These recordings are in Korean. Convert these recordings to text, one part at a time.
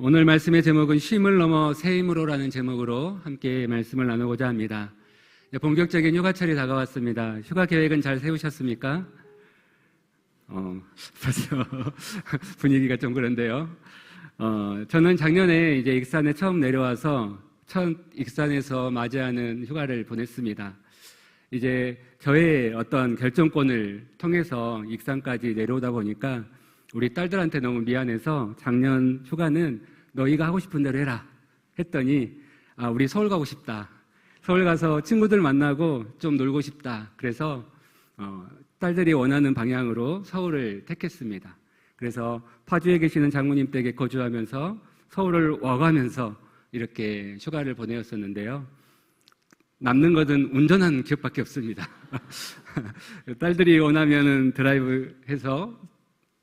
오늘 말씀의 제목은 쉼을 넘어 새 힘으로라는 제목으로 함께 말씀을 나누고자 합니다. 본격적인 휴가철이 다가왔습니다. 휴가 계획은 잘 세우셨습니까? 벌써 분위기가 좀 그런데요. 저는 작년에 이제 익산에 처음 내려와서 첫 익산에서 맞이하는 휴가를 보냈습니다. 이제 저의 어떤 결정권을 통해서 익산까지 내려오다 보니까 우리 딸들한테 너무 미안해서 작년 휴가는 너희가 하고 싶은 대로 해라 했더니 우리 서울 가고 싶다. 서울 가서 친구들 만나고 좀 놀고 싶다. 그래서 딸들이 원하는 방향으로 서울을 택했습니다. 그래서 파주에 계시는 장모님 댁에 거주하면서 서울을 와가면서 이렇게 휴가를 보내었었는데요. 남는 것은 운전하는 기억밖에 없습니다. 딸들이 원하면 드라이브해서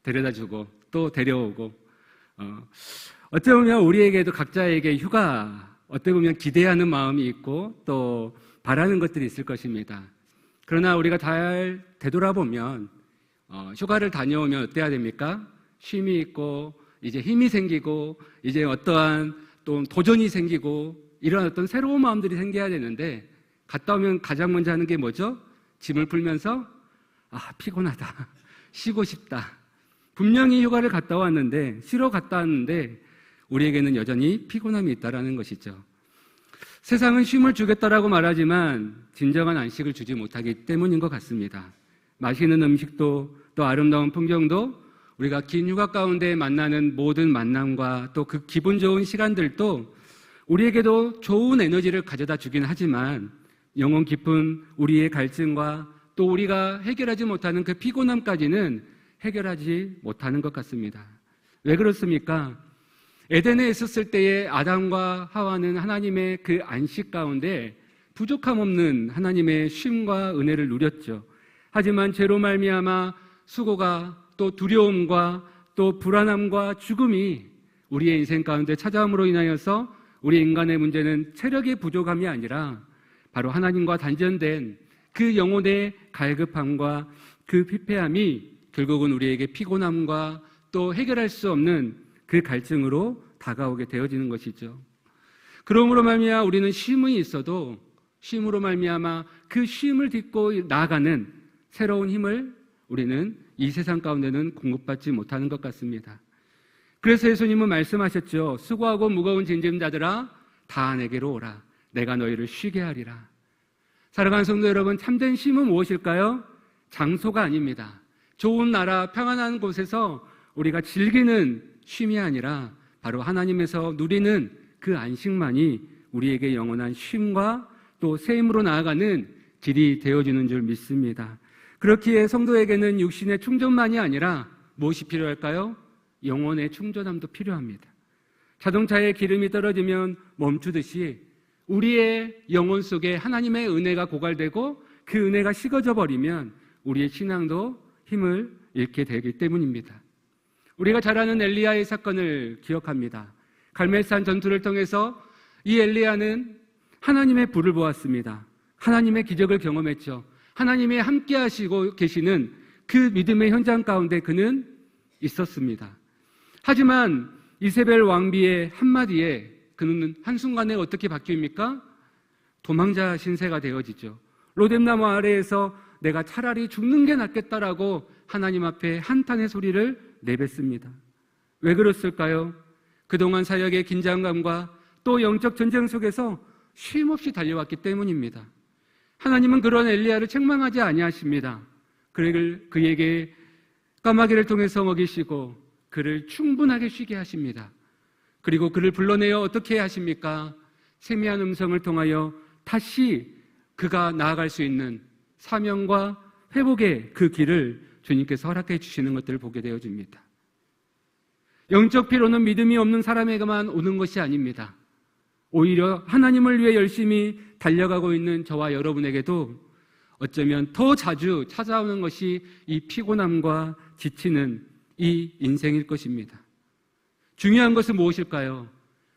데려다주고 또 데려오고 어찌 보면 우리에게도 각자에게 휴가 어떻게 보면 기대하는 마음이 있고 또 바라는 것들이 있을 것입니다. 그러나 우리가 잘 되돌아보면 휴가를 다녀오면 어때야 됩니까? 쉼이 있고 이제 힘이 생기고 이제 어떠한 또 도전이 생기고 이런 어떤 새로운 마음들이 생겨야 되는데 갔다 오면 가장 먼저 하는 게 뭐죠? 짐을 풀면서 피곤하다, 쉬고 싶다. 분명히 휴가를 갔다 왔는데 쉬러 갔다 왔는데 우리에게는 여전히 피곤함이 있다는 것이죠. 세상은 쉼을 주겠다라고 말하지만 진정한 안식을 주지 못하기 때문인 것 같습니다. 맛있는 음식도 또 아름다운 풍경도 우리가 긴 휴가 가운데 만나는 모든 만남과 또 그 기분 좋은 시간들도 우리에게도 좋은 에너지를 가져다 주긴 하지만 영혼 깊은 우리의 갈증과 또 우리가 해결하지 못하는 그 피곤함까지는 해결하지 못하는 것 같습니다. 왜 그렇습니까? 에덴에 있었을 때의 아담과 하와는 하나님의 그 안식 가운데 부족함 없는 하나님의 쉼과 은혜를 누렸죠. 하지만 죄로 말미암아 수고가 또 두려움과 또 불안함과 죽음이 우리의 인생 가운데 찾아옴으로 인하여서 우리 인간의 문제는 체력의 부족함이 아니라 바로 하나님과 단절된 그 영혼의 갈급함과 그 피폐함이 결국은 우리에게 피곤함과 또 해결할 수 없는 그 갈증으로 다가오게 되어지는 것이죠. 그러므로 말미암아 우리는 쉼이 있어도 쉼으로 말미암아 그 쉼을 딛고 나아가는 새로운 힘을 우리는 이 세상 가운데는 공급받지 못하는 것 같습니다. 그래서 예수님은 말씀하셨죠. 수고하고 무거운 짐진자들아 다 내게로 오라. 내가 너희를 쉬게 하리라. 사랑하는 성도 여러분, 참된 쉼은 무엇일까요? 장소가 아닙니다. 좋은 나라, 평안한 곳에서 우리가 즐기는 쉼이 아니라 바로 하나님에서 누리는 그 안식만이 우리에게 영원한 쉼과 또 새 힘으로 나아가는 길이 되어주는 줄 믿습니다. 그렇기에 성도에게는 육신의 충전만이 아니라 무엇이 필요할까요? 영혼의 충전함도 필요합니다. 자동차에 기름이 떨어지면 멈추듯이 우리의 영혼 속에 하나님의 은혜가 고갈되고 그 은혜가 식어져 버리면 우리의 신앙도 힘을 잃게 되기 때문입니다. 우리가 잘 아는 엘리야의 사건을 기억합니다. 갈멜산 전투를 통해서 이 엘리야는 하나님의 불을 보았습니다. 하나님의 기적을 경험했죠. 하나님이 함께 하시고 계시는 그 믿음의 현장 가운데 그는 있었습니다. 하지만 이세벨 왕비의 한마디에 그는 한순간에 어떻게 바뀝니까? 도망자 신세가 되어지죠. 로뎀나무 아래에서 내가 차라리 죽는 게 낫겠다라고 하나님 앞에 한탄의 소리를 내뱉습니다. 왜 그랬을까요? 그동안 사역의 긴장감과 또 영적 전쟁 속에서 쉼없이 달려왔기 때문입니다. 하나님은 그런 엘리야를 책망하지 아니하십니다. 그에게 까마귀를 통해서 먹이시고 그를 충분하게 쉬게 하십니다. 그리고 그를 불러내어 어떻게 하십니까? 세미한 음성을 통하여 다시 그가 나아갈 수 있는 사명과 회복의 그 길을 주님께서 허락해 주시는 것들을 보게 되어집니다. 영적 피로는 믿음이 없는 사람에게만 오는 것이 아닙니다. 오히려 하나님을 위해 열심히 달려가고 있는 저와 여러분에게도 어쩌면 더 자주 찾아오는 것이 이 피곤함과 지치는 이 인생일 것입니다. 중요한 것은 무엇일까요?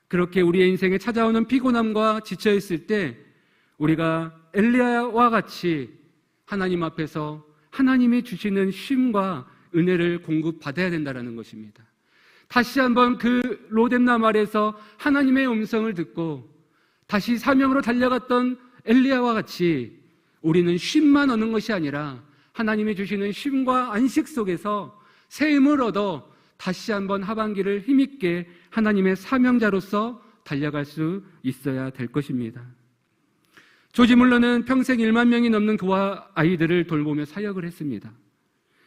그렇게 우리의 인생에 찾아오는 피곤함과 지쳐있을 때 우리가 엘리야와 같이 하나님 앞에서 하나님이 주시는 쉼과 은혜를 공급받아야 된다는 것입니다. 다시 한번 그 로뎀남 아래에서 하나님의 음성을 듣고 다시 사명으로 달려갔던 엘리야와 같이 우리는 쉼만 얻는 것이 아니라 하나님이 주시는 쉼과 안식 속에서 새 힘을 얻어 다시 한번 하반기를 힘있게 하나님의 사명자로서 달려갈 수 있어야 될 것입니다. 조지 물러는 평생 1만 명이 넘는 고아 아이들을 돌보며 사역을 했습니다.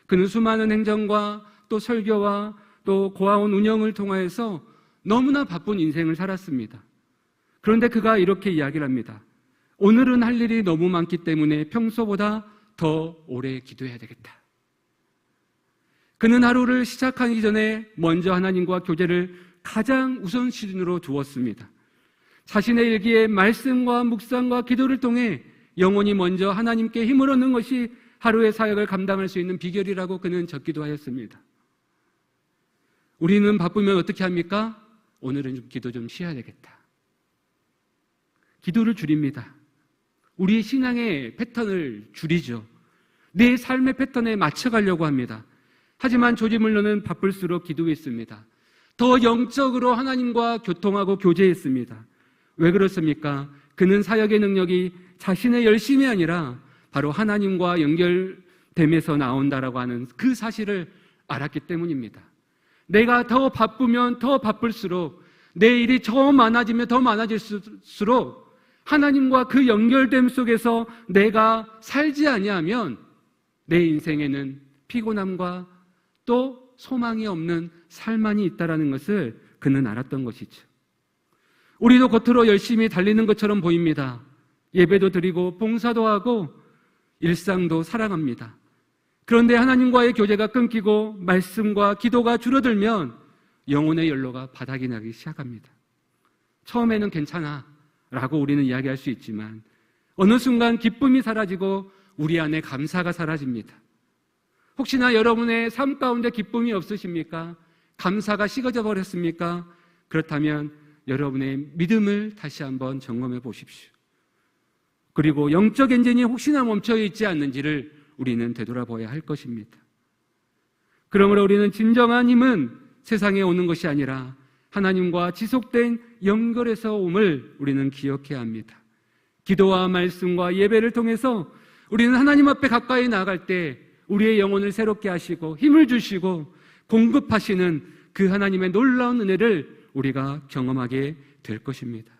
그는 수많은 행정과 또 설교와 또 고아원 운영을 통하여서 너무나 바쁜 인생을 살았습니다. 그런데 그가 이렇게 이야기를 합니다. 오늘은 할 일이 너무 많기 때문에 평소보다 더 오래 기도해야 되겠다. 그는 하루를 시작하기 전에 먼저 하나님과 교제를 가장 우선순위로 두었습니다. 자신의 일기에 말씀과 묵상과 기도를 통해 영혼이 먼저 하나님께 힘을 얻는 것이 하루의 사역을 감당할 수 있는 비결이라고 그는 적기도 하였습니다. 우리는 바쁘면 어떻게 합니까? 오늘은 좀 기도 좀 쉬어야 되겠다. 기도를 줄입니다. 우리의 신앙의 패턴을 줄이죠. 내 삶의 패턴에 맞춰가려고 합니다. 하지만 조지 물러는 바쁠수록 기도했습니다. 더 영적으로 하나님과 교통하고 교제했습니다. 왜 그렇습니까? 그는 사역의 능력이 자신의 열심이 아니라 바로 하나님과 연결됨에서 나온다라고 하는 그 사실을 알았기 때문입니다. 내가 더 바쁘면 더 바쁠수록 내 일이 더 많아지면 더 많아질수록 하나님과 그 연결됨 속에서 내가 살지 아니하면 내 인생에는 피곤함과 또 소망이 없는 삶만이 있다는 것을 그는 알았던 것이죠. 우리도 겉으로 열심히 달리는 것처럼 보입니다. 예배도 드리고 봉사도 하고 일상도 살아갑니다. 그런데 하나님과의 교제가 끊기고 말씀과 기도가 줄어들면 영혼의 연로가 바닥이 나기 시작합니다. 처음에는 괜찮아 라고 우리는 이야기할 수 있지만 어느 순간 기쁨이 사라지고 우리 안에 감사가 사라집니다. 혹시나 여러분의 삶 가운데 기쁨이 없으십니까? 감사가 식어져 버렸습니까? 그렇다면 여러분의 믿음을 다시 한번 점검해 보십시오. 그리고 영적 엔진이 혹시나 멈춰 있지 않는지를 우리는 되돌아봐야 할 것입니다. 그러므로 우리는 진정한 힘은 세상에 오는 것이 아니라 하나님과 지속된 연결에서 옴을 우리는 기억해야 합니다. 기도와 말씀과 예배를 통해서 우리는 하나님 앞에 가까이 나아갈 때 우리의 영혼을 새롭게 하시고 힘을 주시고 공급하시는 그 하나님의 놀라운 은혜를 우리가 경험하게 될 것입니다.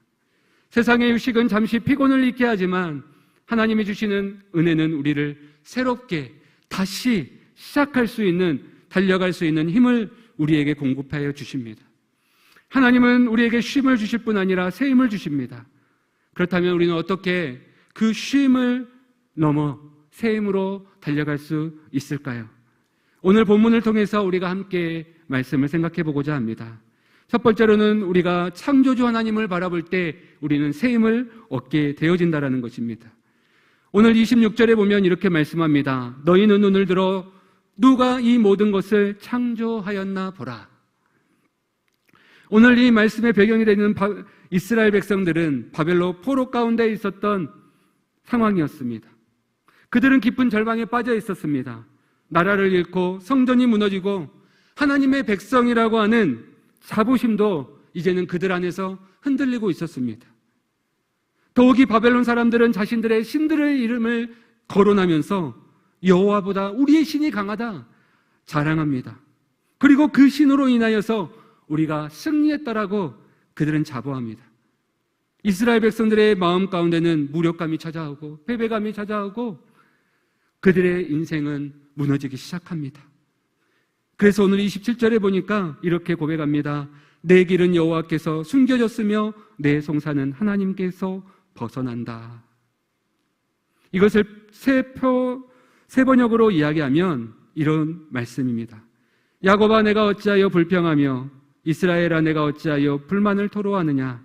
세상의 휴식은 잠시 피곤을 잊게 하지만 하나님이 주시는 은혜는 우리를 새롭게 다시 시작할 수 있는, 달려갈 수 있는 힘을 우리에게 공급하여 주십니다. 하나님은 우리에게 쉼을 주실 뿐 아니라 새 힘을 주십니다. 그렇다면 우리는 어떻게 그 쉼을 넘어 새 힘으로 달려갈 수 있을까요? 오늘 본문을 통해서 우리가 함께 말씀을 생각해 보고자 합니다. 첫 번째로는 우리가 창조주 하나님을 바라볼 때 우리는 새 힘을 얻게 되어진다는 것입니다. 오늘 26절에 보면 이렇게 말씀합니다. 너희는 눈을 들어 누가 이 모든 것을 창조하였나 보라. 오늘 이 말씀의 배경이 되는 이스라엘 백성들은 바벨론 포로 가운데 있었던 상황이었습니다. 그들은 깊은 절망에 빠져 있었습니다. 나라를 잃고 성전이 무너지고 하나님의 백성이라고 하는 자부심도 이제는 그들 안에서 흔들리고 있었습니다. 더욱이 바벨론 사람들은 자신들의 신들의 이름을 거론하면서 여호와보다 우리의 신이 강하다 자랑합니다. 그리고 그 신으로 인하여서 우리가 승리했다라고 그들은 자부합니다. 이스라엘 백성들의 마음 가운데는 무력감이 찾아오고 패배감이 찾아오고 그들의 인생은 무너지기 시작합니다. 그래서 오늘 27절에 보니까 이렇게 고백합니다. 내 길은 여호와께서 숨겨졌으며 내 송사는 하나님께서 벗어난다. 이것을 세 번역으로 이야기하면 이런 말씀입니다. 야곱아 내가 어찌하여 불평하며 이스라엘아 내가 어찌하여 불만을 토로하느냐.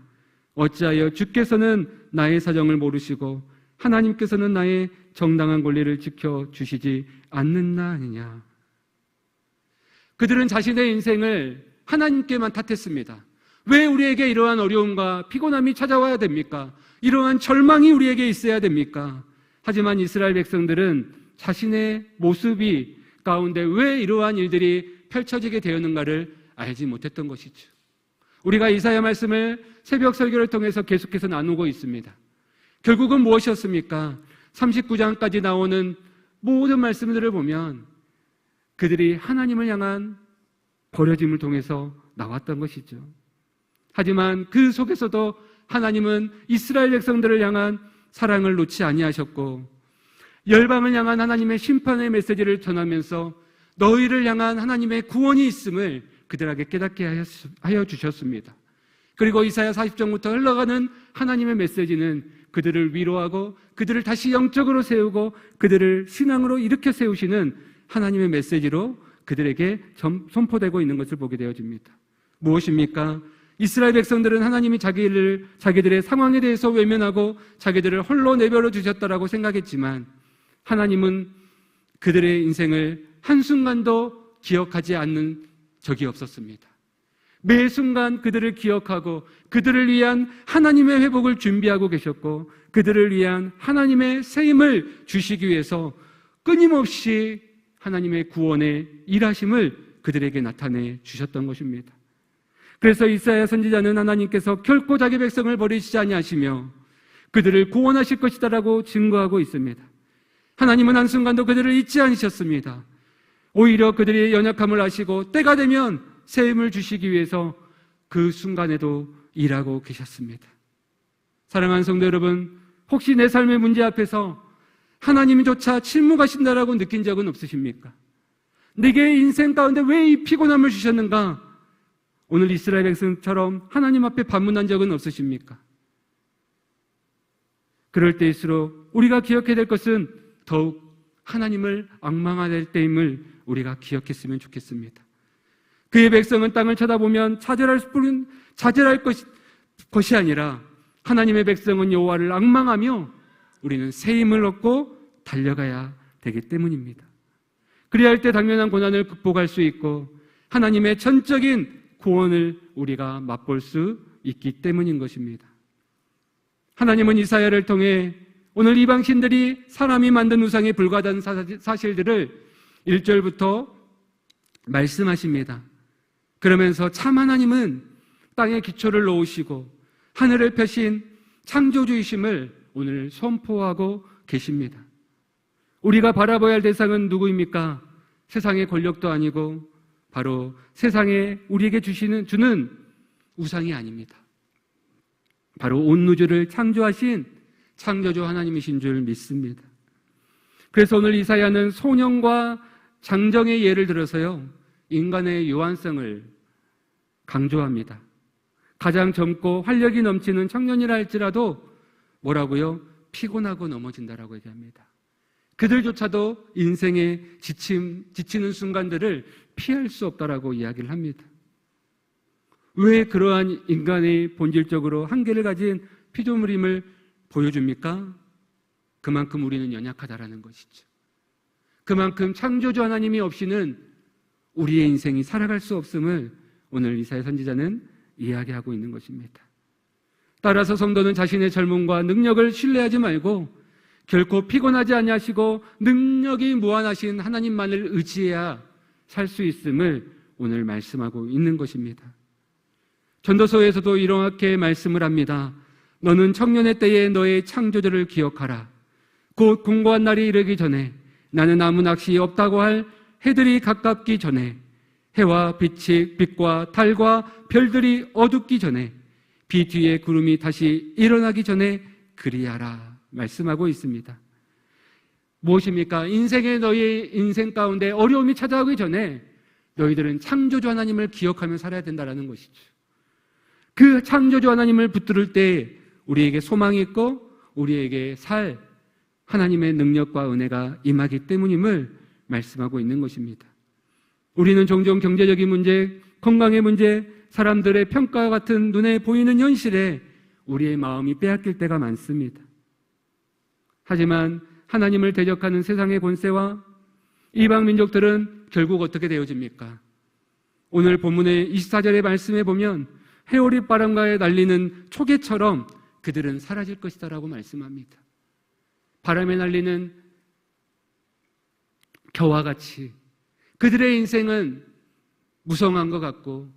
어찌하여 주께서는 나의 사정을 모르시고 하나님께서는 나의 정당한 권리를 지켜주시지 않는다 하느냐. 그들은 자신의 인생을 하나님께만 탓했습니다. 왜 우리에게 이러한 어려움과 피곤함이 찾아와야 됩니까? 이러한 절망이 우리에게 있어야 됩니까? 하지만 이스라엘 백성들은 자신의 모습이 가운데 왜 이러한 일들이 펼쳐지게 되었는가를 알지 못했던 것이죠. 우리가 이사야 말씀을 새벽 설교를 통해서 계속해서 나누고 있습니다. 결국은 무엇이었습니까? 39장까지 나오는 모든 말씀들을 보면 그들이 하나님을 향한 버려짐을 통해서 나왔던 것이죠. 하지만 그 속에서도 하나님은 이스라엘 백성들을 향한 사랑을 놓지 아니하셨고 열방을 향한 하나님의 심판의 메시지를 전하면서 너희를 향한 하나님의 구원이 있음을 그들에게 깨닫게 하여 주셨습니다. 그리고 이사야 40장부터 흘러가는 하나님의 메시지는 그들을 위로하고 그들을 다시 영적으로 세우고 그들을 신앙으로 일으켜 세우시는 하나님의 메시지로 그들에게 선포되고 있는 것을 보게 되어집니다. 무엇입니까? 이스라엘 백성들은 하나님이 자기들의 상황에 대해서 외면하고 자기들을 홀로 내버려 두셨다라고 생각했지만 하나님은 그들의 인생을 한순간도 기억하지 않는 적이 없었습니다. 매 순간 그들을 기억하고 그들을 위한 하나님의 회복을 준비하고 계셨고 그들을 위한 하나님의 세임을 주시기 위해서 끊임없이 하나님의 구원의 일하심을 그들에게 나타내 주셨던 것입니다. 그래서 이사야 선지자는 하나님께서 결코 자기 백성을 버리시지 아니하시며 그들을 구원하실 것이다라고 증거하고 있습니다. 하나님은 한순간도 그들을 잊지 않으셨습니다. 오히려 그들의 연약함을 아시고 때가 되면 새 힘을 주시기 위해서 그 순간에도 일하고 계셨습니다. 사랑하는 성도 여러분, 혹시 내 삶의 문제 앞에서 하나님조차 침묵하신다라고 느낀 적은 없으십니까? 내게 인생 가운데 왜 이 피곤함을 주셨는가? 오늘 이스라엘 백성처럼 하나님 앞에 반문한 적은 없으십니까? 그럴 때일수록 우리가 기억해야 될 것은 더욱 하나님을 앙망할 때임을 우리가 기억했으면 좋겠습니다. 그의 백성은 땅을 쳐다보면 좌절할 것이 아니라 하나님의 백성은 여호와를 앙망하며 우리는 새 힘을 얻고 달려가야 되기 때문입니다. 그래야 할 때 당면한 고난을 극복할 수 있고 하나님의 전적인 구원을 우리가 맛볼 수 있기 때문인 것입니다. 하나님은 이사야를 통해 오늘 이방신들이 사람이 만든 우상에 불과하다는 사실들을 1절부터 말씀하십니다. 그러면서 참 하나님은 땅에 기초를 놓으시고 하늘을 펴신 창조주이심을 오늘 선포하고 계십니다. 우리가 바라봐야 할 대상은 누구입니까? 세상의 권력도 아니고 바로 세상에 우리에게 주는 우상이 아닙니다. 바로 온 우주를 창조하신 창조주 하나님이신 줄 믿습니다. 그래서 오늘 이사야는 소년과 장정의 예를 들어서요, 인간의 유한성을 강조합니다. 가장 젊고 활력이 넘치는 청년이라 할지라도 뭐라고요? 피곤하고 넘어진다라고 얘기합니다. 그들조차도 인생에 지치는 순간들을 피할 수 없다라고 이야기를 합니다. 왜 그러한 인간의 본질적으로 한계를 가진 피조물임을 보여줍니까? 그만큼 우리는 연약하다라는 것이죠. 그만큼 창조주 하나님이 없이는 우리의 인생이 살아갈 수 없음을 오늘 이사야 선지자는 이야기하고 있는 것입니다. 따라서 성도는 자신의 젊음과 능력을 신뢰하지 말고 결코 피곤하지 아니하시고 능력이 무한하신 하나님만을 의지해야 살 수 있음을 오늘 말씀하고 있는 것입니다. 전도서에서도 이렇게 말씀을 합니다. 너는 청년의 때에 너의 창조주를 기억하라. 곧 공고한 날이 이르기 전에 나는 아무 낚시 없다고 할 해들이 가깝기 전에 해와 빛과 달과 별들이 어둡기 전에 비 뒤에 구름이 다시 일어나기 전에 그리하라 말씀하고 있습니다. 무엇입니까? 너희의 인생 가운데 어려움이 찾아오기 전에 너희들은 창조주 하나님을 기억하며 살아야 된다는 것이죠. 그 창조주 하나님을 붙들을 때 우리에게 소망이 있고 우리에게 살 하나님의 능력과 은혜가 임하기 때문임을 말씀하고 있는 것입니다. 우리는 종종 경제적인 문제, 건강의 문제, 사람들의 평가와 같은 눈에 보이는 현실에 우리의 마음이 빼앗길 때가 많습니다. 하지만 하나님을 대적하는 세상의 권세와 이방 민족들은 결국 어떻게 되어집니까? 오늘 본문의 24절의 말씀에 보면 해오리 바람가에 날리는 초계처럼 그들은 사라질 것이다 라고 말씀합니다. 바람에 날리는 겨와 같이 그들의 인생은 무성한 것 같고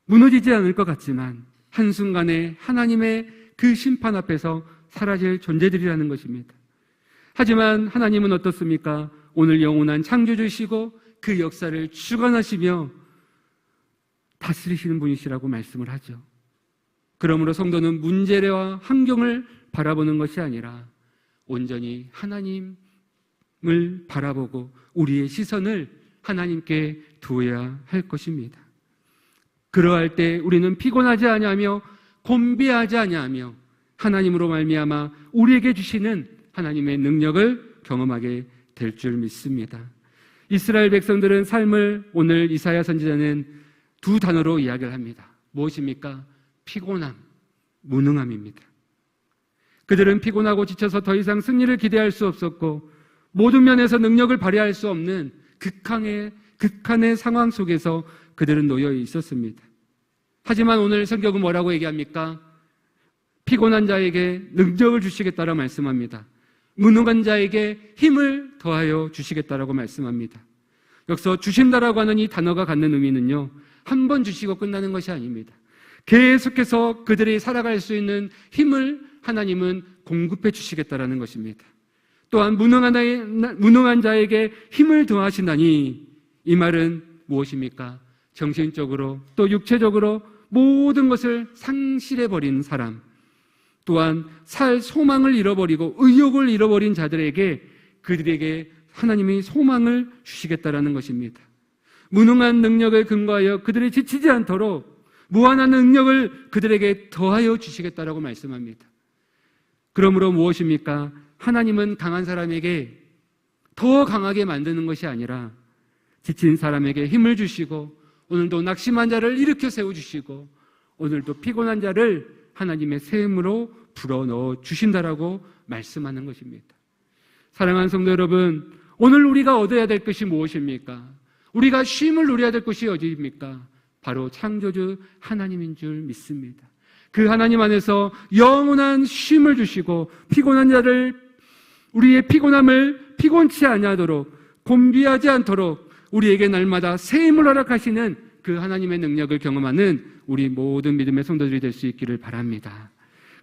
무너지지 않을 것 같지만 한순간에 하나님의 그 심판 앞에서 사라질 존재들이라는 것입니다. 하지만 하나님은 어떻습니까? 오늘 영원한 창조주시고 그 역사를 주관하시며 다스리시는 분이시라고 말씀을 하죠. 그러므로 성도는 문제와 환경을 바라보는 것이 아니라 온전히 하나님을 바라보고 우리의 시선을 하나님께 두어야 할 것입니다. 그러할 때 우리는 피곤하지 아니하며 곤비하지 아니하며 하나님으로 말미암아 우리에게 주시는 하나님의 능력을 경험하게 될 줄 믿습니다. 이스라엘 백성들은 삶을 오늘 이사야 선지자는 두 단어로 이야기를 합니다. 무엇입니까? 피곤함, 무능함입니다. 그들은 피곤하고 지쳐서 더 이상 승리를 기대할 수 없었고 모든 면에서 능력을 발휘할 수 없는 극한의 상황 속에서 그들은 놓여 있었습니다. 하지만 오늘 성경은 뭐라고 얘기합니까? 피곤한 자에게 능력을 주시겠다라고 말씀합니다. 무능한 자에게 힘을 더하여 주시겠다라고 말씀합니다. 여기서 주신다라고 하는 이 단어가 갖는 의미는요, 한 번 주시고 끝나는 것이 아닙니다. 계속해서 그들이 살아갈 수 있는 힘을 하나님은 공급해 주시겠다라는 것입니다. 또한 무능한 자에게 힘을 더하신다니 이 말은 무엇입니까? 정신적으로 또 육체적으로 모든 것을 상실해버린 사람, 또한 살 소망을 잃어버리고 의욕을 잃어버린 자들에게 그들에게 하나님이 소망을 주시겠다라는 것입니다. 무능한 능력을 근거하여 그들이 지치지 않도록 무한한 능력을 그들에게 더하여 주시겠다라고 말씀합니다. 그러므로 무엇입니까? 하나님은 강한 사람에게 더 강하게 만드는 것이 아니라 지친 사람에게 힘을 주시고 오늘도 낙심한 자를 일으켜 세워주시고 오늘도 피곤한 자를 하나님의 새 힘으로 불어넣어 주신다라고 말씀하는 것입니다. 사랑하는 성도 여러분, 오늘 우리가 얻어야 될 것이 무엇입니까? 우리가 쉼을 누려야 될 것이 어디입니까? 바로 창조주 하나님인 줄 믿습니다. 그 하나님 안에서 영원한 쉼을 주시고 피곤한 자를 우리의 피곤함을 피곤치 아니하도록 곤비하지 않도록 우리에게 날마다 새 힘을 허락하시는 그 하나님의 능력을 경험하는 우리 모든 믿음의 성도들이 될 수 있기를 바랍니다.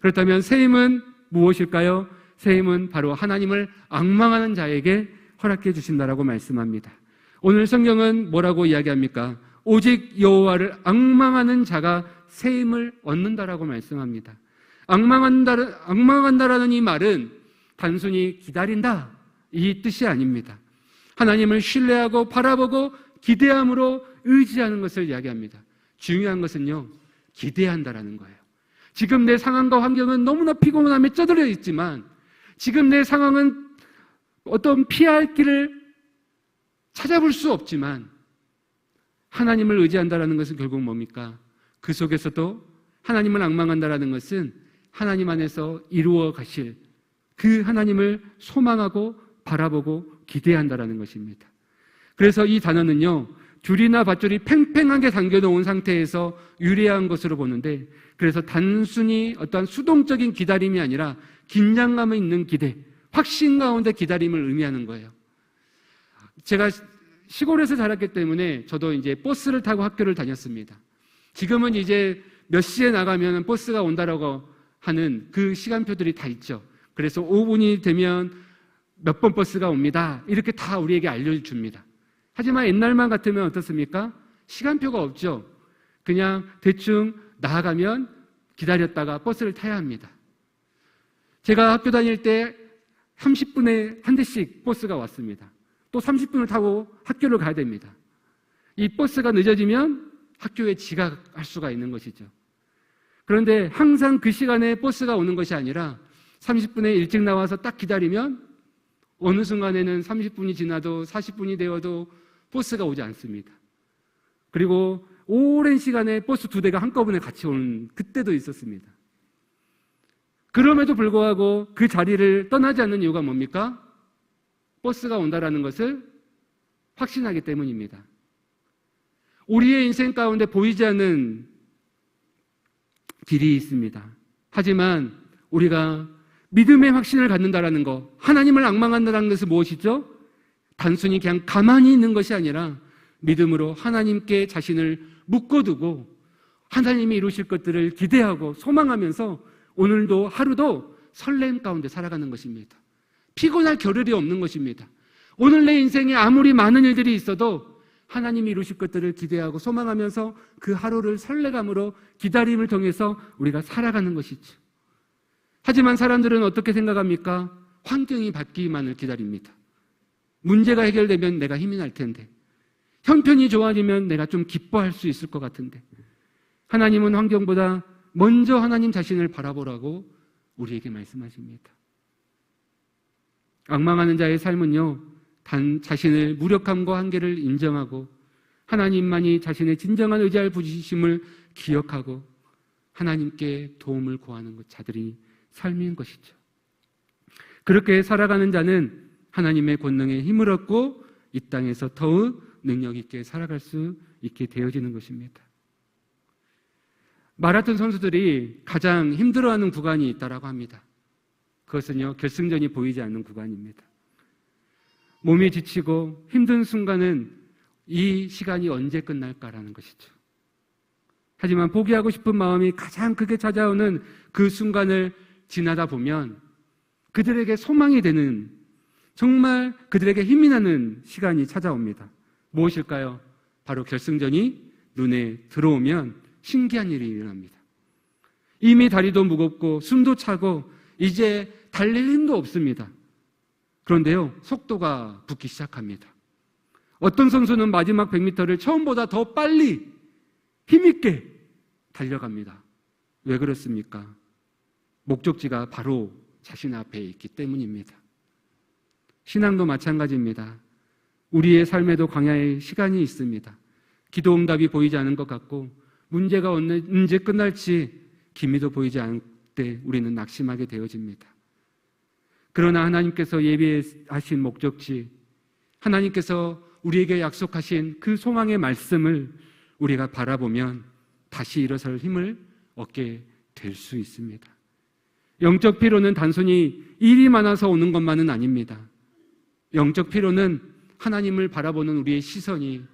그렇다면 새 힘은 무엇일까요? 새 힘은 바로 하나님을 앙망하는 자에게 허락해 주신다라고 말씀합니다. 오늘 성경은 뭐라고 이야기합니까? 오직 여호와를 앙망하는 자가 새 힘을 얻는다라고 말씀합니다. 앙망한다라는 이 말은 단순히 기다린다 이 뜻이 아닙니다. 하나님을 신뢰하고 바라보고 기대함으로 의지하는 것을 이야기합니다. 중요한 것은요, 기대한다라는 거예요. 지금 내 상황과 환경은 너무나 피곤함에 쩌들려 있지만 지금 내 상황은 어떤 피할 길을 찾아볼 수 없지만 하나님을 의지한다라는 것은 결국 뭡니까? 그 속에서도 하나님을 앙망한다라는 것은 하나님 안에서 이루어 가실 그 하나님을 소망하고 바라보고 기대한다라는 것입니다. 그래서 이 단어는요, 줄이나 밧줄이 팽팽하게 당겨놓은 상태에서 유리한 것으로 보는데, 그래서 단순히 어떠한 수동적인 기다림이 아니라 긴장감이 있는 기대, 확신 가운데 기다림을 의미하는 거예요. 제가 시골에서 자랐기 때문에 저도 이제 버스를 타고 학교를 다녔습니다. 지금은 이제 몇 시에 나가면 버스가 온다라고 하는 그 시간표들이 다 있죠. 그래서 5분이 되면 몇 번 버스가 옵니다. 이렇게 다 우리에게 알려줍니다. 하지만 옛날만 같으면 어떻습니까? 시간표가 없죠. 그냥 대충 나아가면 기다렸다가 버스를 타야 합니다. 제가 학교 다닐 때 30분에 한 대씩 버스가 왔습니다. 또 30분을 타고 학교를 가야 됩니다. 이 버스가 늦어지면 학교에 지각할 수가 있는 것이죠. 그런데 항상 그 시간에 버스가 오는 것이 아니라 30분에 일찍 나와서 딱 기다리면 어느 순간에는 30분이 지나도 40분이 되어도 버스가 오지 않습니다. 그리고 오랜 시간에 버스 2대가 한꺼번에 같이 오는 그때도 있었습니다. 그럼에도 불구하고 그 자리를 떠나지 않는 이유가 뭡니까? 버스가 온다라는 것을 확신하기 때문입니다. 우리의 인생 가운데 보이지 않는 길이 있습니다. 하지만 우리가 믿음의 확신을 갖는다라는 것, 하나님을 앙망한다는 것은 무엇이죠? 단순히 그냥 가만히 있는 것이 아니라 믿음으로 하나님께 자신을 묶어두고 하나님이 이루실 것들을 기대하고 소망하면서 오늘도 하루도 설렘 가운데 살아가는 것입니다. 피곤할 겨를이 없는 것입니다. 오늘 내 인생에 아무리 많은 일들이 있어도 하나님이 이루실 것들을 기대하고 소망하면서 그 하루를 설레감으로 기다림을 통해서 우리가 살아가는 것이죠. 하지만 사람들은 어떻게 생각합니까? 환경이 바뀌기만을 기다립니다. 문제가 해결되면 내가 힘이 날 텐데, 형편이 좋아지면 내가 좀 기뻐할 수 있을 것 같은데, 하나님은 환경보다 먼저 하나님 자신을 바라보라고 우리에게 말씀하십니다. 앙망하는 자의 삶은요, 단 자신의 무력함과 한계를 인정하고 하나님만이 자신의 진정한 의지할 부지심을 기억하고 하나님께 도움을 구하는 자들이 삶인 것이죠. 그렇게 살아가는 자는 하나님의 권능에 힘을 얻고 이 땅에서 더욱 능력 있게 살아갈 수 있게 되어지는 것입니다. 마라톤 선수들이 가장 힘들어하는 구간이 있다고 합니다. 그것은요, 결승전이 보이지 않는 구간입니다. 몸이 지치고 힘든 순간은 이 시간이 언제 끝날까라는 것이죠. 하지만 포기하고 싶은 마음이 가장 크게 찾아오는 그 순간을 지나다 보면 그들에게 소망이 되는, 정말 그들에게 힘이 나는 시간이 찾아옵니다. 무엇일까요? 바로 결승전이 눈에 들어오면 신기한 일이 일어납니다. 이미 다리도 무겁고 숨도 차고 이제 달릴 힘도 없습니다. 그런데요, 속도가 붙기 시작합니다. 어떤 선수는 마지막 100m를 처음보다 더 빨리 힘있게 달려갑니다. 왜 그렇습니까? 목적지가 바로 자신 앞에 있기 때문입니다. 신앙도 마찬가지입니다. 우리의 삶에도 광야의 시간이 있습니다. 기도 응답이 보이지 않은 것 같고 문제가 언제 끝날지 기미도 보이지 않을 때 우리는 낙심하게 되어집니다. 그러나 하나님께서 예비하신 목적지, 하나님께서 우리에게 약속하신 그 소망의 말씀을 우리가 바라보면 다시 일어설 힘을 얻게 될 수 있습니다. 영적 피로는 단순히 일이 많아서 오는 것만은 아닙니다. 영적 피로는 하나님을 바라보는 우리의 시선이,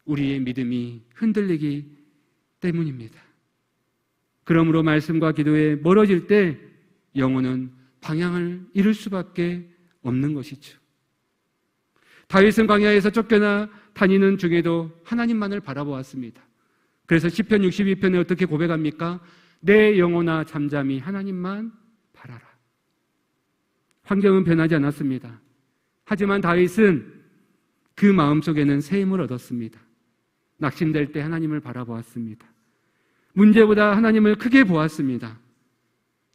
우리의 믿음이 흔들리기 때문입니다. 그러므로 말씀과 기도에 멀어질 때 영혼은 방향을 잃을 수밖에 없는 것이죠. 다윗은 광야에서 쫓겨나 다니는 중에도 하나님만을 바라보았습니다. 그래서 시편 62편에 어떻게 고백합니까? 내 영혼아 잠잠히 하나님만 바라라. 환경은 변하지 않았습니다. 하지만 다윗은 그 마음속에는 새 힘을 얻었습니다. 낙심될 때 하나님을 바라보았습니다. 문제보다 하나님을 크게 보았습니다.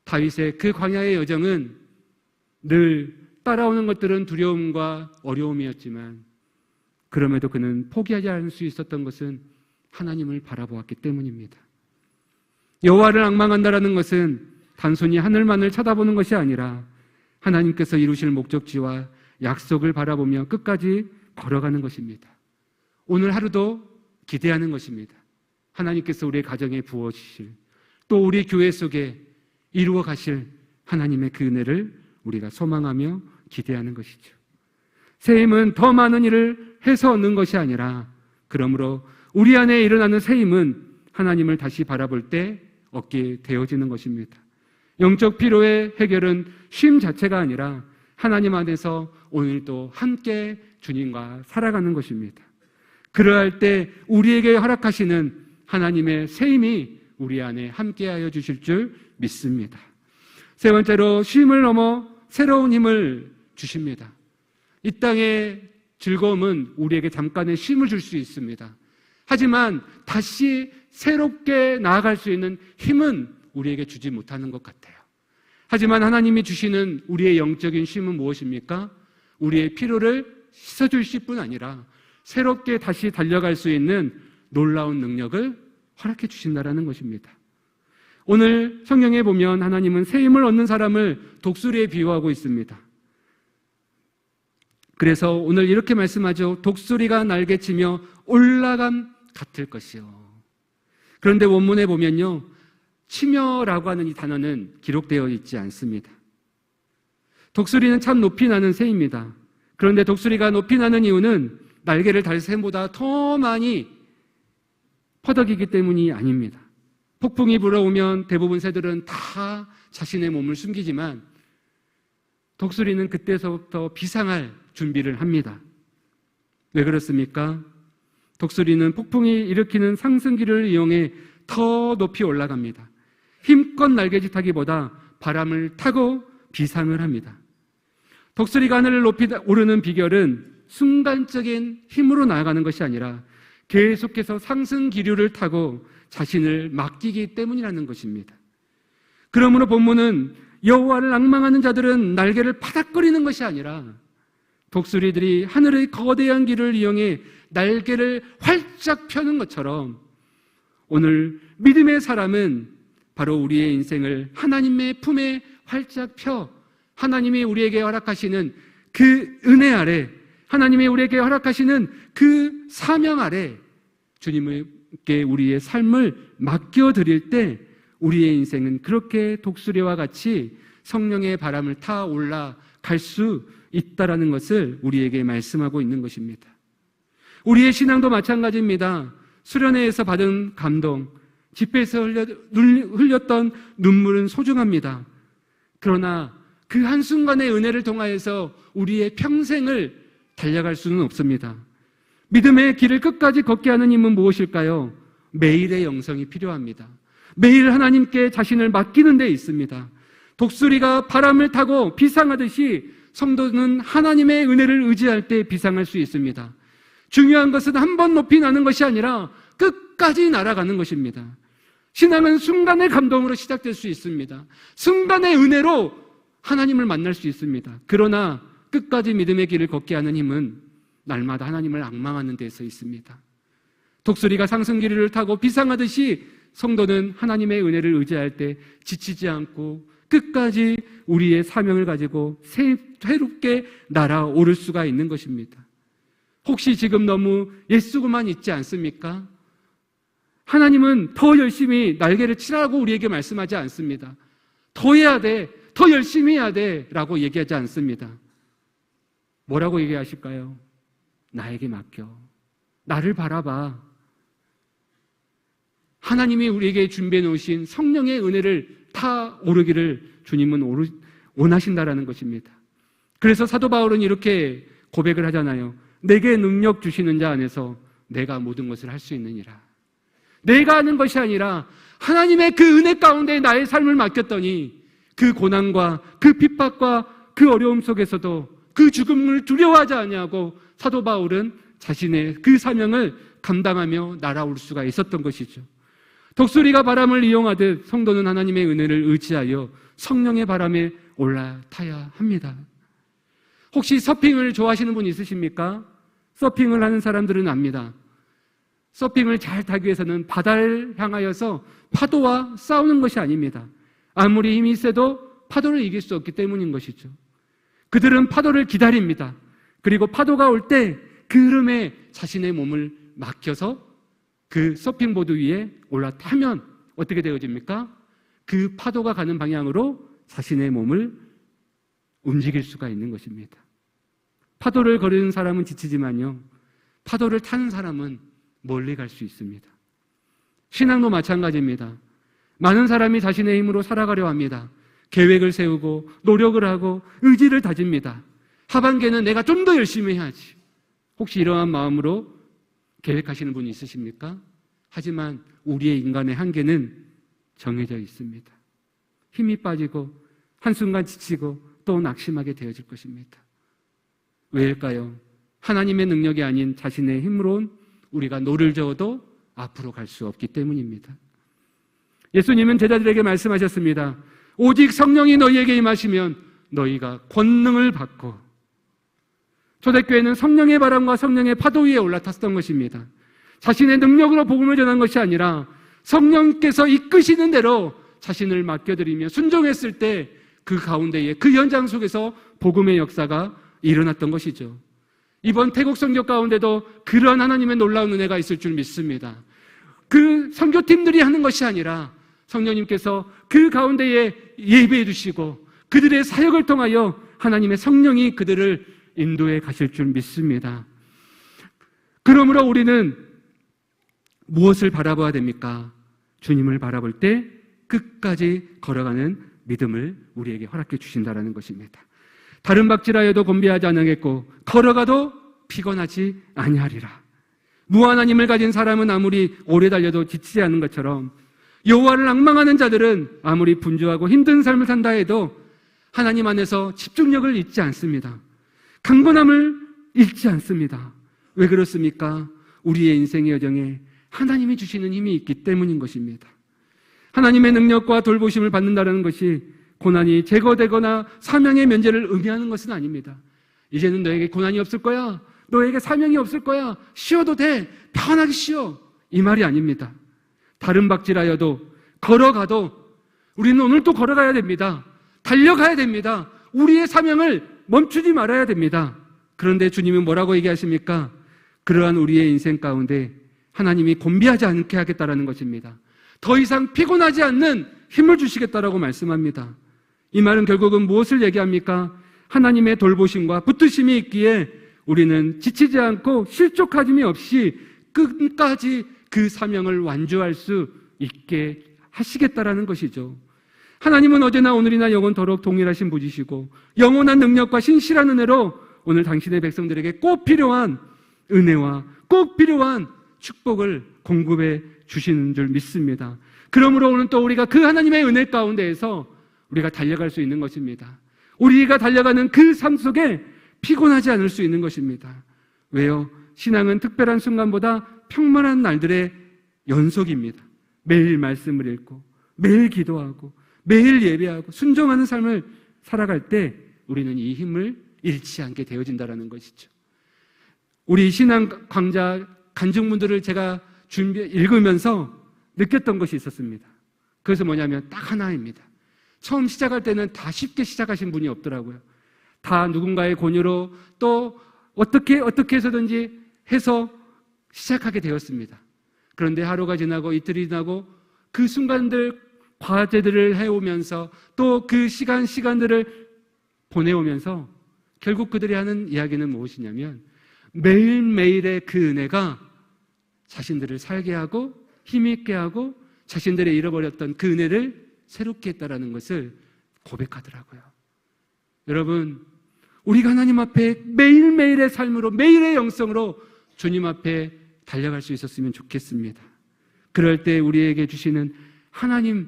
다윗의 그 광야의 여정은 늘 따라오는 것들은 두려움과 어려움이었지만 그럼에도 그는 포기하지 않을 수 있었던 것은 하나님을 바라보았기 때문입니다. 여호와를 앙망한다라는 것은 단순히 하늘만을 쳐다보는 것이 아니라 하나님께서 이루실 목적지와 약속을 바라보며 끝까지 걸어가는 것입니다. 오늘 하루도 기대하는 것입니다. 하나님께서 우리의 가정에 부어주실, 또 우리 교회 속에 이루어 가실 하나님의 그 은혜를 우리가 소망하며 기대하는 것이죠. 새 힘은 더 많은 일을 해서 얻는 것이 아니라, 그러므로 우리 안에 일어나는 새 힘은 하나님을 다시 바라볼 때 얻게 되어지는 것입니다. 영적 피로의 해결은 쉼 자체가 아니라 하나님 안에서 오늘도 함께 주님과 살아가는 것입니다. 그러할 때 우리에게 허락하시는 하나님의 새 힘이 우리 안에 함께하여 주실 줄 믿습니다. 세 번째로 쉼을 넘어 새로운 힘을 주십니다. 이 땅의 즐거움은 우리에게 잠깐의 쉼을 줄 수 있습니다. 하지만 다시 새롭게 나아갈 수 있는 힘은 우리에게 주지 못하는 것 같아요. 하지만 하나님이 주시는 우리의 영적인 쉼은 무엇입니까? 우리의 피로를 씻어주실 뿐 아니라 새롭게 다시 달려갈 수 있는 놀라운 능력을 허락해 주신다는 것입니다. 오늘 성경에 보면 하나님은 새 힘을 얻는 사람을 독수리에 비유하고 있습니다. 그래서 오늘 이렇게 말씀하죠. 독수리가 날개치며 올라감 같을 것이요. 그런데 원문에 보면요, 치며라고 하는 이 단어는 기록되어 있지 않습니다. 독수리는 참 높이 나는 새입니다. 그런데 독수리가 높이 나는 이유는 날개를 달 새보다 더 많이 퍼덕이기 때문이 아닙니다. 폭풍이 불어오면 대부분 새들은 다 자신의 몸을 숨기지만 독수리는 그때서부터 비상할 준비를 합니다. 왜 그렇습니까? 독수리는 폭풍이 일으키는 상승기를 이용해 더 높이 올라갑니다. 힘껏 날개짓하기보다 바람을 타고 비상을 합니다. 독수리가 하늘을 높이 오르는 비결은 순간적인 힘으로 나아가는 것이 아니라 계속해서 상승 기류를 타고 자신을 맡기기 때문이라는 것입니다. 그러므로 본문은 여호와를 앙망하는 자들은 날개를 파닥거리는 것이 아니라 독수리들이 하늘의 거대한 길을 이용해 날개를 활짝 펴는 것처럼 오늘 믿음의 사람은 바로 우리의 인생을 하나님의 품에 활짝 펴 하나님이 우리에게 허락하시는 그 은혜 아래, 하나님이 우리에게 허락하시는 그 사명 아래 주님께 우리의 삶을 맡겨드릴 때 우리의 인생은 그렇게 독수리와 같이 성령의 바람을 타 올라갈 수 있다라는 것을 우리에게 말씀하고 있는 것입니다. 우리의 신앙도 마찬가지입니다. 수련회에서 받은 감동, 집회에서 흘렸던 눈물은 소중합니다. 그러나 그 한순간의 은혜를 통하여서 우리의 평생을 달려갈 수는 없습니다. 믿음의 길을 끝까지 걷게 하는 힘은 무엇일까요? 매일의 영성이 필요합니다. 매일 하나님께 자신을 맡기는 데 있습니다. 독수리가 바람을 타고 비상하듯이 성도는 하나님의 은혜를 의지할 때 비상할 수 있습니다. 중요한 것은 한 번 높이 나는 것이 아니라 끝까지 날아가는 것입니다. 신앙은 순간의 감동으로 시작될 수 있습니다. 순간의 은혜로 하나님을 만날 수 있습니다. 그러나 끝까지 믿음의 길을 걷게 하는 힘은 날마다 하나님을 앙망하는 데서 있습니다. 독수리가 상승기류를 타고 비상하듯이 성도는 하나님의 은혜를 의지할 때 지치지 않고 끝까지 우리의 사명을 가지고 새롭게 날아오를 수가 있는 것입니다. 혹시 지금 너무 예수고만 있지 않습니까? 하나님은 더 열심히 날개를 치라고 우리에게 말씀하지 않습니다. 더 해야 돼, 더 열심히 해야 돼 라고 얘기하지 않습니다. 뭐라고 얘기하실까요? 나에게 맡겨. 나를 바라봐. 하나님이 우리에게 준비해 놓으신 성령의 은혜를 타 오르기를 주님은 원하신다라는 것입니다. 그래서 사도 바울은 이렇게 고백을 하잖아요. 내게 능력 주시는 자 안에서 내가 모든 것을 할 수 있느니라. 내가 하는 것이 아니라 하나님의 그 은혜 가운데 나의 삶을 맡겼더니 그 고난과 그 핍박과 그 어려움 속에서도 그 죽음을 두려워하지 아니하고 사도 바울은 자신의 그 사명을 감당하며 날아올 수가 있었던 것이죠. 독수리가 바람을 이용하듯 성도는 하나님의 은혜를 의지하여 성령의 바람에 올라타야 합니다. 혹시 서핑을 좋아하시는 분 있으십니까? 서핑을 하는 사람들은 압니다. 서핑을 잘 타기 위해서는 바다를 향하여서 파도와 싸우는 것이 아닙니다. 아무리 힘이 세도 파도를 이길 수 없기 때문인 것이죠. 그들은 파도를 기다립니다. 그리고 파도가 올 때 그 흐름에 자신의 몸을 맡겨서 그 서핑보드 위에 올라타면 어떻게 되어집니까? 그 파도가 가는 방향으로 자신의 몸을 움직일 수가 있는 것입니다. 파도를 거르는 사람은 지치지만요, 파도를 타는 사람은 멀리 갈 수 있습니다. 신앙도 마찬가지입니다. 많은 사람이 자신의 힘으로 살아가려 합니다. 계획을 세우고 노력을 하고 의지를 다집니다. 하반기에는 내가 좀 더 열심히 해야지. 혹시 이러한 마음으로 계획하시는 분이 있으십니까? 하지만 우리의 인간의 한계는 정해져 있습니다. 힘이 빠지고 한순간 지치고 또 낙심하게 되어질 것입니다. 왜일까요? 하나님의 능력이 아닌 자신의 힘으로는 우리가 노를 저어도 앞으로 갈 수 없기 때문입니다. 예수님은 제자들에게 말씀하셨습니다. 오직 성령이 너희에게 임하시면 너희가 권능을 받고, 초대교회는 성령의 바람과 성령의 파도 위에 올라탔던 것입니다. 자신의 능력으로 복음을 전한 것이 아니라 성령께서 이끄시는 대로 자신을 맡겨드리며 순종했을 때 그 가운데에 그 현장 속에서 복음의 역사가 일어났던 것이죠. 이번 태국 선교 가운데도 그러한 하나님의 놀라운 은혜가 있을 줄 믿습니다. 그 선교팀들이 하는 것이 아니라 성령님께서 그 가운데에 예배해 주시고 그들의 사역을 통하여 하나님의 성령이 그들을 인도해 가실 줄 믿습니다. 그러므로 우리는 무엇을 바라봐야 됩니까? 주님을 바라볼 때 끝까지 걸어가는 믿음을 우리에게 허락해 주신다는 것입니다. 다른 박질하여도 곤비하지 않겠고 걸어가도 피곤하지 아니하리라. 무하나님을 가진 사람은 아무리 오래 달려도 지치지 않는 것처럼 여호와를 앙망하는 자들은 아무리 분주하고 힘든 삶을 산다 해도 하나님 안에서 집중력을 잃지 않습니다. 강건함을 잃지 않습니다. 왜 그렇습니까? 우리의 인생의 여정에 하나님이 주시는 힘이 있기 때문인 것입니다. 하나님의 능력과 돌보심을 받는다는 것이 고난이 제거되거나 사명의 면제를 의미하는 것은 아닙니다. 이제는 너에게 고난이 없을 거야. 너에게 사명이 없을 거야. 쉬어도 돼. 편하게 쉬어. 이 말이 아닙니다. 다른 박질하여도 걸어가도 우리는 오늘 또 걸어가야 됩니다. 달려가야 됩니다. 우리의 사명을 멈추지 말아야 됩니다. 그런데 주님은 뭐라고 얘기하십니까? 그러한 우리의 인생 가운데 하나님이 곤비하지 않게 하겠다라는 것입니다. 더 이상 피곤하지 않는 힘을 주시겠다라고 말씀합니다. 이 말은 결국은 무엇을 얘기합니까? 하나님의 돌보심과 붙드심이 있기에 우리는 지치지 않고 실족함이 없이 끝까지 그 사명을 완주할 수 있게 하시겠다라는 것이죠. 하나님은 어제나 오늘이나 영원토록 동일하신 분이시고 영원한 능력과 신실한 은혜로 오늘 당신의 백성들에게 꼭 필요한 은혜와 꼭 필요한 축복을 공급해 주시는 줄 믿습니다. 그러므로 오늘 또 우리가 그 하나님의 은혜 가운데에서 우리가 달려갈 수 있는 것입니다. 우리가 달려가는 그 삶 속에 피곤하지 않을 수 있는 것입니다. 왜요? 신앙은 특별한 순간보다 평범한 날들의 연속입니다. 매일 말씀을 읽고 매일 기도하고 매일 예배하고 순종하는 삶을 살아갈 때 우리는 이 힘을 잃지 않게 되어진다는 것이죠. 우리 신앙 강좌 간증문들을 제가 읽으면서 느꼈던 것이 있었습니다. 그것은 뭐냐면 딱 하나입니다. 처음 시작할 때는 다 쉽게 시작하신 분이 없더라고요. 다 누군가의 권유로 또 어떻게 해서든지 해서 시작하게 되었습니다. 그런데 하루가 지나고 이틀이 지나고 그 순간들 과제들을 해오면서 또 그 시간들을 보내오면서 결국 그들이 하는 이야기는 무엇이냐면 매일매일의 그 은혜가 자신들을 살게 하고 힘있게 하고 자신들의 잃어버렸던 그 은혜를 새롭게 했다라는 것을 고백하더라고요. 여러분, 우리가 하나님 앞에 매일매일의 삶으로 매일의 영성으로 주님 앞에 달려갈 수 있었으면 좋겠습니다. 그럴 때 우리에게 주시는 하나님의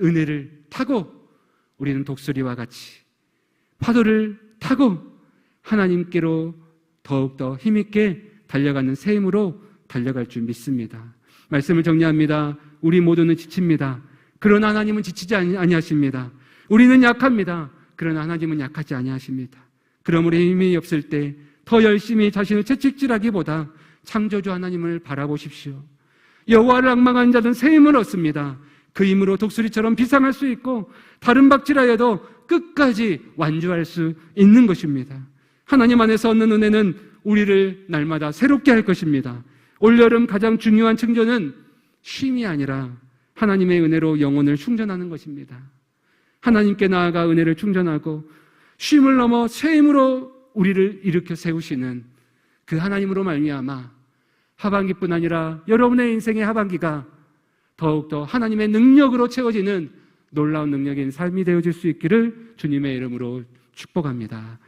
은혜를 타고 우리는 독수리와 같이 파도를 타고 하나님께로 더욱더 힘있게 달려가는 새 힘으로 달려갈 줄 믿습니다. 말씀을 정리합니다. 우리 모두는 지칩니다. 그러나 하나님은 지치지 아니하십니다. 우리는 약합니다. 그러나 하나님은 약하지 아니하십니다. 그러므로 힘이 없을 때 더 열심히 자신을 채찍질하기보다 창조주 하나님을 바라보십시오. 여호와를 앙망하는 자는 새 힘을 얻습니다. 그 힘으로 독수리처럼 비상할 수 있고 다른 박질하여도 끝까지 완주할 수 있는 것입니다. 하나님 안에서 얻는 은혜는 우리를 날마다 새롭게 할 것입니다. 올여름 가장 중요한 충전은 쉼이 아니라 하나님의 은혜로 영혼을 충전하는 것입니다. 하나님께 나아가 은혜를 충전하고 쉼을 넘어 새 힘으로 우리를 일으켜 세우시는 그 하나님으로 말미암아 하반기뿐 아니라 여러분의 인생의 하반기가 더욱더 하나님의 능력으로 채워지는 놀라운 능력인 삶이 되어질 수 있기를 주님의 이름으로 축복합니다.